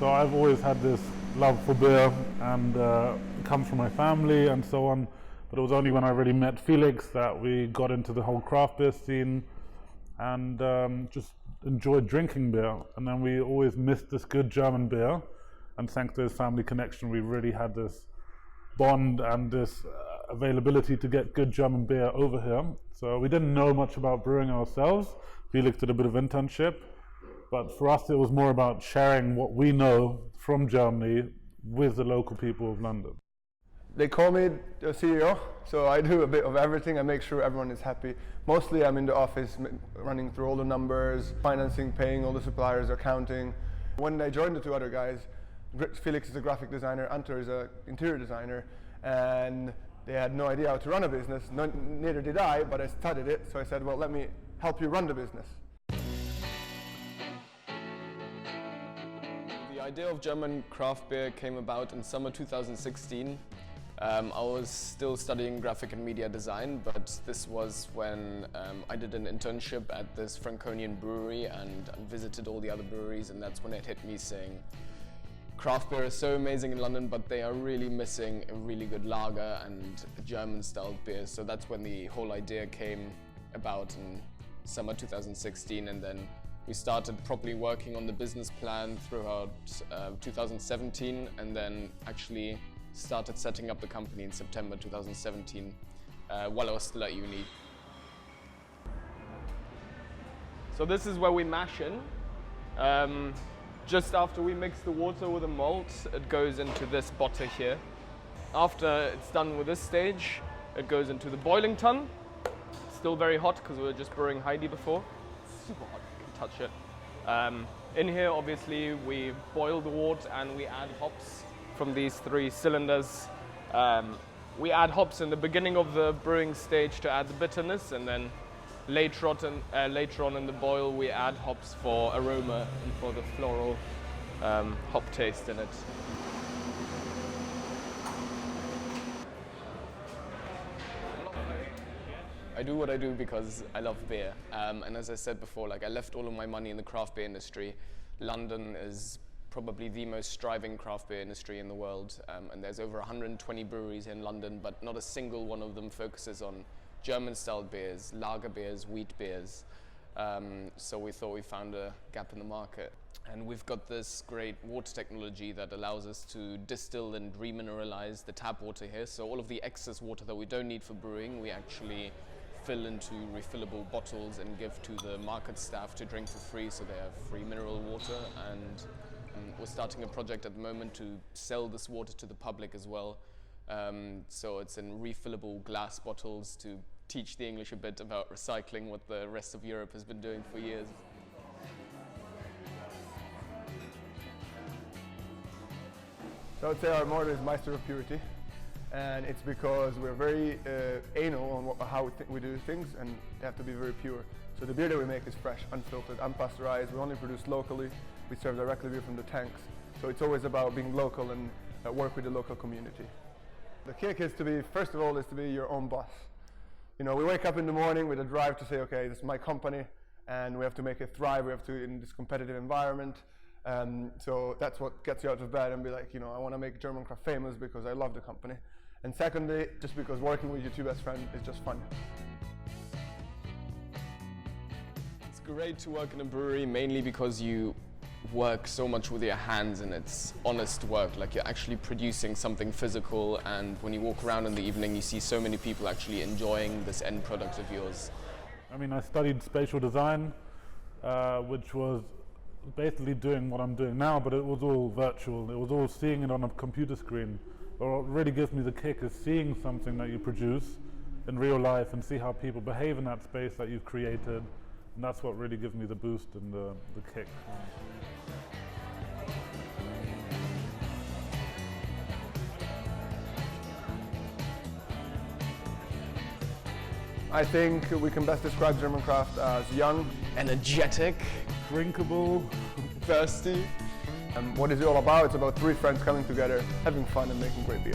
So I've always had this love for beer, and it comes from my family and so on. But it was only when I really met Felix that we got into the whole craft beer scene and just enjoyed drinking beer. And then we always missed this good German beer. And thanks to his family connection, we really had this bond and this availability to get good German beer over here. So we didn't know much about brewing ourselves. Felix did a bit of internship. But for us, it was more about sharing what we know from Germany with the local people of London. They call me the CEO, so I do a bit of everything. I make sure everyone is happy. Mostly I'm in the office running through all the numbers, financing, paying all the suppliers, accounting. When I joined the two other guys, Felix is a graphic designer, Antor is an interior designer, and they had no idea how to run a business. Neither did I, but I studied it, so I said, well, let me help you run the business. The idea of German craft beer came about in summer 2016. I was still studying graphic and media design, but this was when I did an internship at this Franconian brewery and visited all the other breweries, and that's when it hit me saying, craft beer is so amazing in London, but they are really missing a really good lager and a German-styled beer. So that's when the whole idea came about in summer 2016, and then we started properly working on the business plan throughout 2017, and then actually started setting up the company in September 2017 while I was still at uni. So this is where we mash in. Just after we mix the water with the malt, it goes into this botter here. After it's done with this stage, it goes into the boiling tun. Still very hot because we were just brewing Heidi before. It's super hot, you can touch it. In here, obviously, we boil the wort and we add hops from these 3 cylinders. We add hops in the beginning of the brewing stage to add the bitterness, and then later on in the boil we add hops for aroma and for the floral hop taste in it. I do what I do because I love beer, and as I said before, like I left all of my money in the craft beer industry. London is probably the most thriving craft beer industry in the world, and there's over 120 breweries in London, but not a single one of them focuses on German-style beers, lager beers, wheat beers. So we thought we found a gap in the market. And we've got this great water technology that allows us to distill and remineralize the tap water here. So all of the excess water that we don't need for brewing, we actually fill into refillable bottles and give to the market staff to drink for free, so they have free mineral water. And we're starting a project at the moment to sell this water to the public as well. So it's in refillable glass bottles to teach the English a bit about recycling, what the rest of Europe has been doing for years. So I would say our motto is Meister of Purity, and it's because we're very anal on how we do things, and they have to be very pure. So the beer that we make is fresh, unfiltered, unpasteurized. We only produce locally. We serve directly beer from the tanks. So it's always about being local and work with the local community. The kick is to be, first of all, is to be your own boss. You know, we wake up in the morning with a drive to say, okay, this is my company, and we have to make it thrive. We have to, in this competitive environment. So that's what gets you out of bed and be like, you know, I want to make German craft famous because I love the company. And secondly, just because working with your 2 best friends is just fun. It's great to work in a brewery, mainly because you work so much with your hands and it's honest work, like you're actually producing something physical, and when you walk around in the evening you see so many people actually enjoying this end product of yours. I mean, I studied spatial design, which was basically doing what I'm doing now, but it was all virtual. It was all seeing it on a computer screen. But what really gives me the kick is seeing something that you produce in real life and see how people behave in that space that you've created. And that's what really gives me the boost and the kick. I think we can best describe German craft as young, energetic, drinkable, thirsty. What is it all about? It's about 3 friends coming together, having fun and making great beer.